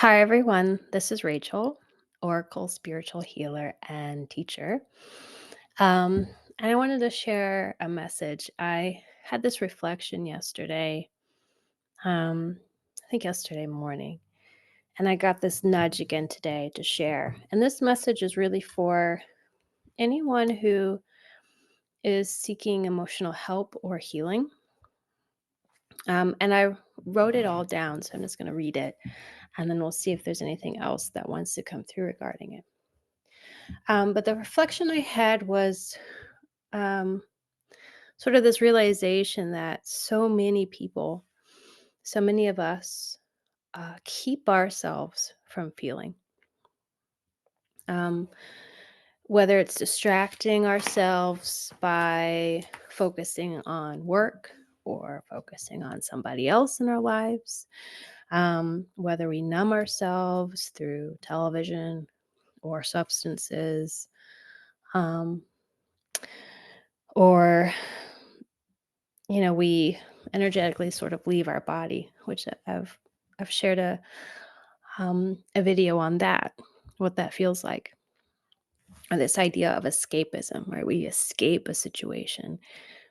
Hi, everyone. This is Rachel, Oracle spiritual healer and teacher. Um, and I wanted to share a message. I had this reflection yesterday, I think yesterday morning, and I got this nudge again today to share. And this message is really for anyone who is seeking emotional help or healing. And I wrote it all down, so I'm just going to read it, and then we'll see if there's anything else that wants to come through regarding it. But the reflection I had was um, sort of this realization that so many people, so many of us, keep ourselves from feeling. Um, whether it's distracting ourselves by focusing on work or focusing on somebody else in our lives, whether we numb ourselves through television or substances, um, or we energetically sort of leave our body, which I've shared a video on that, what that feels like, or this idea of escapism, right? We escape a situation,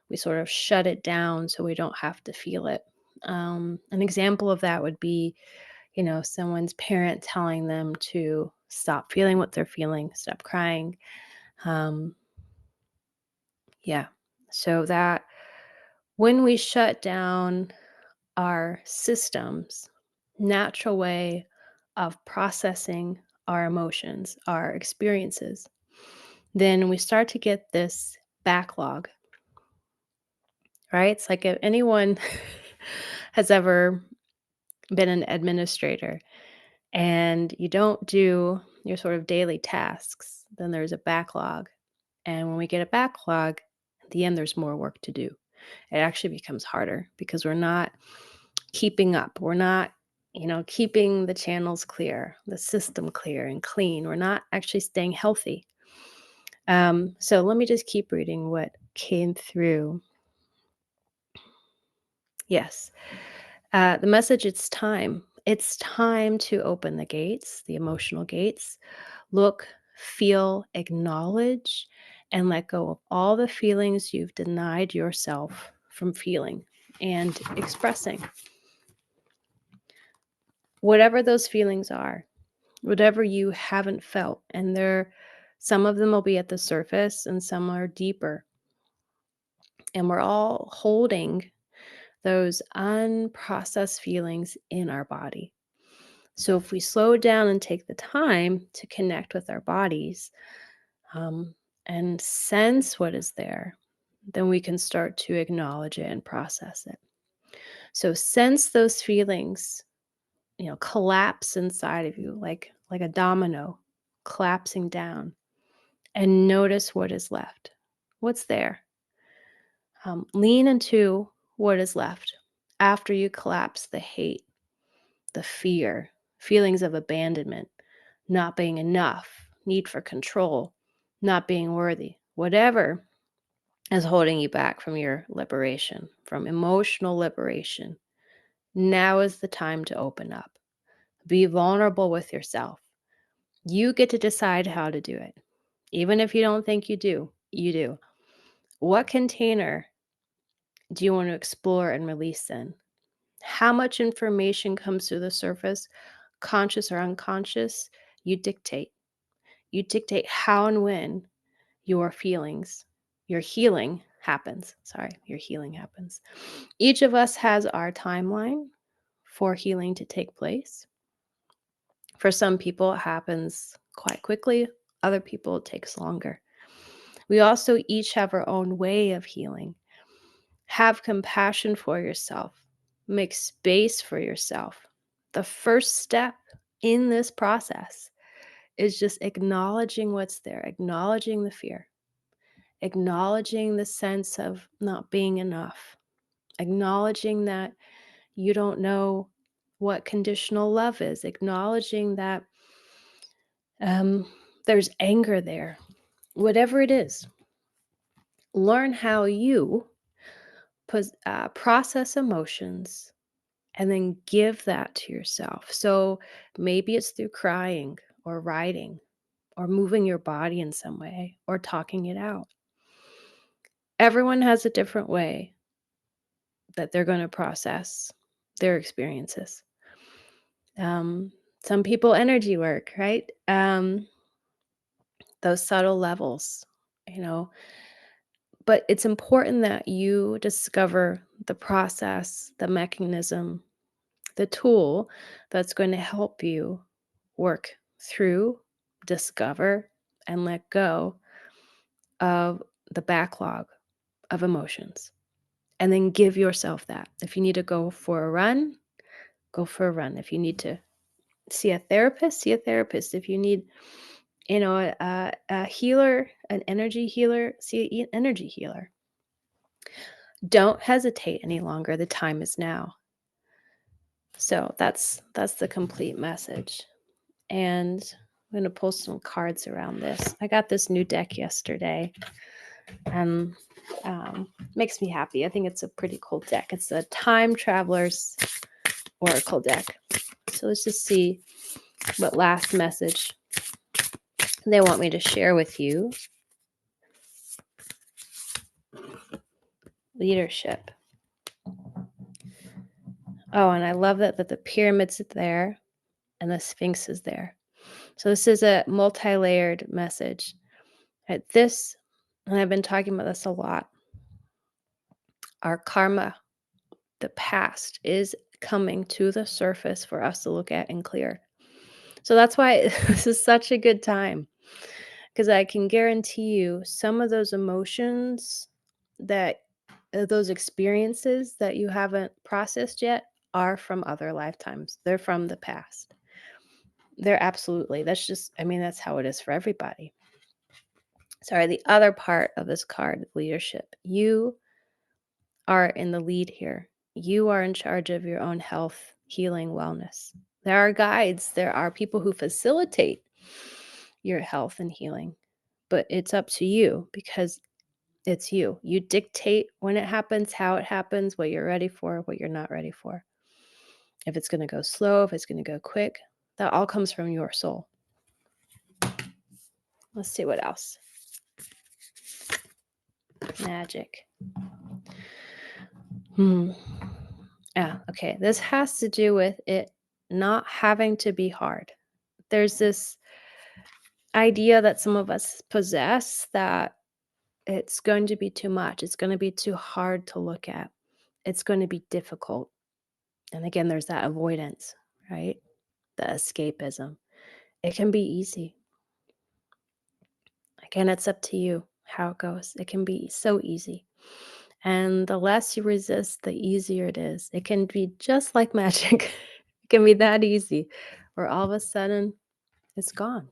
we sort of shut it down so we don't have to feel it. An example of that would be, someone's parent telling them to stop feeling what they're feeling, stop crying. Um, yeah, so that when we shut down our systems natural way of processing our emotions, our experiences, then we start to get this backlog, right? It's like if anyone has ever been an administrator and you don't do your sort of daily tasks, then there's a backlog. And when we get a backlog, at the end, there's more work to do. It actually becomes harder because we're not keeping up. We're not, keeping the channels clear, the system clear and clean. We're not actually staying healthy. So let me just keep reading what came through. Yes. The message, it's time. It's time to open the gates, the emotional gates. Look, feel, acknowledge, and let go of all the feelings you've denied yourself from feeling and expressing. Whatever those feelings are, whatever you haven't felt, and some of them will be at the surface and some are deeper. And we're all holding those unprocessed feelings in our body. So if we slow down and take the time to connect with our bodies, um, and sense what is there, then we can start to acknowledge it and process it. So sense those feelings, collapse inside of you like a domino collapsing down, and notice what is left. What's there? Lean into what is left after you collapse the hate, the fear, feelings of abandonment, not being enough, need for control, not being worthy, whatever is holding you back from your liberation, from emotional liberation. Now is the time to open up. Be vulnerable with yourself. You get to decide how to do it. Even if you don't think you do, you do. What container do you want to explore and release in? How much information comes to the surface, conscious or unconscious? You dictate. You dictate how and when your feelings, your healing happens. Sorry, your healing happens. Each of us has our timeline for healing to take place. For some people, it happens quite quickly. Other people, it takes longer. We also each have our own way of healing. Have compassion for yourself. Make space for yourself. The first step in this process is just acknowledging what's there, acknowledging the fear, acknowledging the sense of not being enough, acknowledging that you don't know what conditional love is, acknowledging that there's anger there, whatever it is. Learn how you process emotions and then give that to yourself. So maybe it's through crying or writing or moving your body in some way or talking it out. Everyone has a different way that they're going to process their experiences. Um, some people energy work, right? Those subtle levels, you know. But it's important that you discover the process, the mechanism, the tool that's going to help you work through, discover, and let go of the backlog of emotions. And then give yourself that. If you need to go for a run, go for a run. If you need to see a therapist, see a therapist. If you need, a healer, an energy healer, see an energy healer. Don't hesitate any longer. The time is now. So that's the complete message. And I'm going to pull some cards around this. I got this new deck yesterday and makes me happy. I think it's a pretty cool deck. It's a Time Traveler's Oracle deck. So let's just see what last message they want me to share with you. Leadership. Oh, and I love that the pyramid's there and the Sphinx is there. So this is a multi-layered message. At this, and I've been talking about this a lot, our karma, the past, is coming to the surface for us to look at and clear. So that's why this is such a good time, because I can guarantee you some of those emotions that those experiences that you haven't processed yet are from other lifetimes. They're from the past. They're absolutely. That's just, I mean, that's how it is for everybody. Sorry, the other part of this card, leadership. You are in the lead here. You are in charge of your own health, healing, wellness. There are guides, there are people who facilitate your health and healing, but it's up to you because it's you. You dictate when it happens, how it happens, what you're ready for, what you're not ready for. If it's going to go slow, if it's going to go quick, that all comes from your soul. Let's see what else. Magic. Yeah, okay. This has to do with it not having to be hard. There's this idea that some of us possess that it's going to be too much. It's going to be too hard to look at. It's going to be difficult. And again, there's that avoidance, right? The escapism. It can be easy. Again, it's up to you how it goes. It can be so easy. And the less you resist, the easier it is. It can be just like magic. It can be that easy, where all of a sudden it's gone.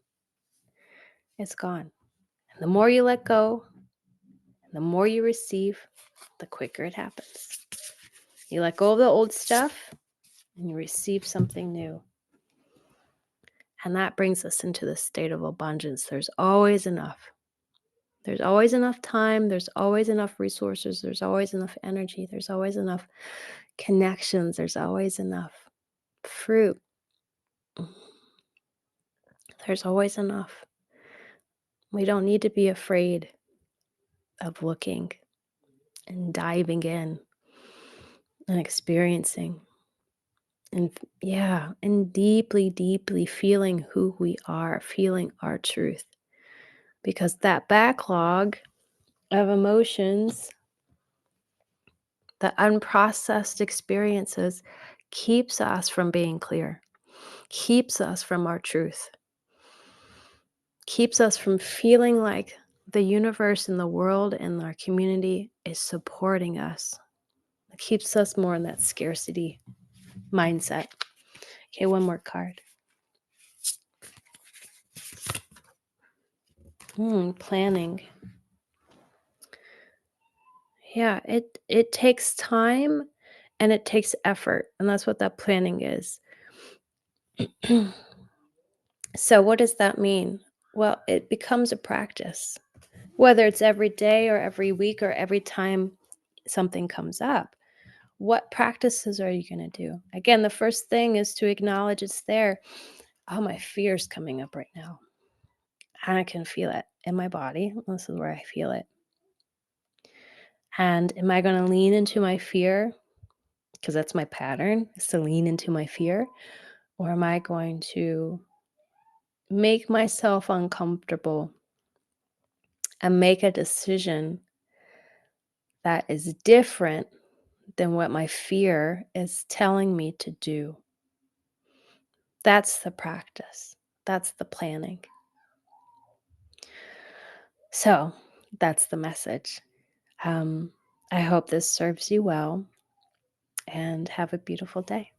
It's gone. And the more you let go, and the more you receive, the quicker it happens. You let go of the old stuff and you receive something new. And that brings us into the state of abundance. There's always enough. There's always enough time. There's always enough resources. There's always enough energy. There's always enough connections. There's always enough fruit. There's always enough. We don't need to be afraid of looking and diving in and experiencing and deeply, deeply feeling who we are, feeling our truth. Because that backlog of emotions, the unprocessed experiences, keeps us from being clear, keeps us from our truth, keeps us from feeling like the universe and the world and our community is supporting us. It keeps us more in that scarcity mindset. Okay, one more card. Planning. Yeah, it takes time and it takes effort, and that's what that planning is. So what does that mean? Well, it becomes a practice. Whether it's every day or every week or every time something comes up, What practices are you going to do? Again, the first thing is to acknowledge it's there. Oh, my fear is coming up right now. I can feel it in my body. This is where I feel it. And am I going to lean into my fear? Because that's my pattern, is to lean into my fear. Or am I going to make myself uncomfortable and make a decision that is different than what my fear is telling me to do? That's the practice. That's the planning. So that's the message. Um, I hope this serves you well and have a beautiful day.